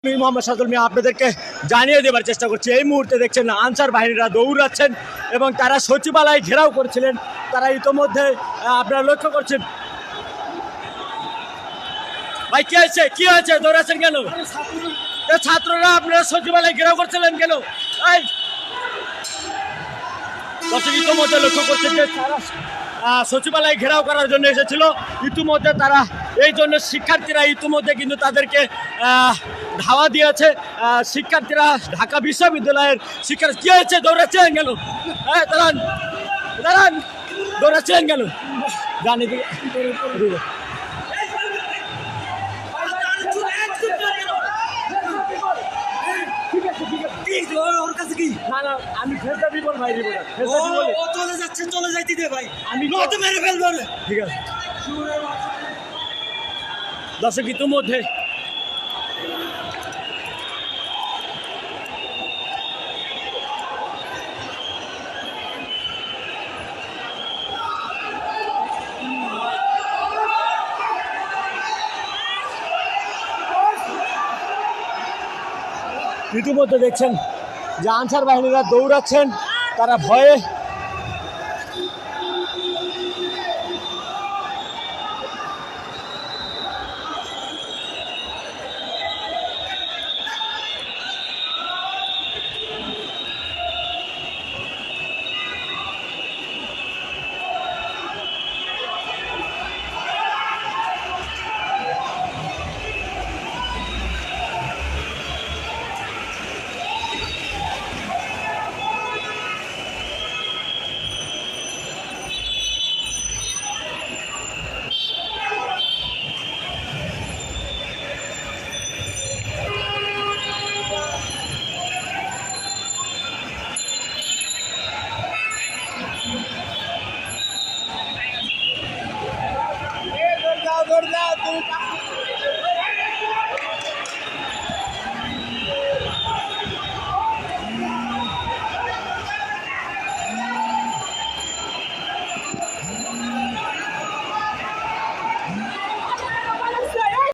আমি মোহাম্মদ সাদুল মিয়া আপনাদেরকে জানিয়ে দেবার চেষ্টা করছি। এই মুহূর্তে দেখছেন আনসার বাহিনীরা দৌড়াচ্ছেন এবং তারা সচিবালয় ঘেরাও করেছিলেন। তারা ইতোমধ্যে আপনারা লক্ষ্য করছেন। ভাই কি হয়েছে, কি হয়েছে, দৌড়াচ্ছেন কেন? ছাত্ররা আপনারা সচিবালয় ঘেরাও করছিলেন কেন? এই দর্শক ইতোমধ্যে লক্ষ্য করছেন যে তারা সচিবালয় ঘেরাও করার জন্য এসেছিল। ইতিমধ্যে তারা এই জন্য শিক্ষার্থীরা ইতিমধ্যে কিন্তু তাদেরকে ধাওয়া দিয়েছে। শিক্ষার্থীরা ঢাকা বিশ্ববিদ্যালয়ের শিক্ষার্থী কি হয়েছে, দৌড়াচ্ছেন কেন? হ্যাঁ দাঁড়ান দাঁড়ান, দৌড়াচ্ছেন কেন? জানি আমি ভাই চলে যাচ্ছে, চলে যাইতে দে ভাই, আমি মেরে ফেলবো। ঠিক আছে দর্শক ইতিমধ্যে দেখছেন যে আনসার বাহিনীরা দৌড়াচ্ছেন। তারা ভয়ে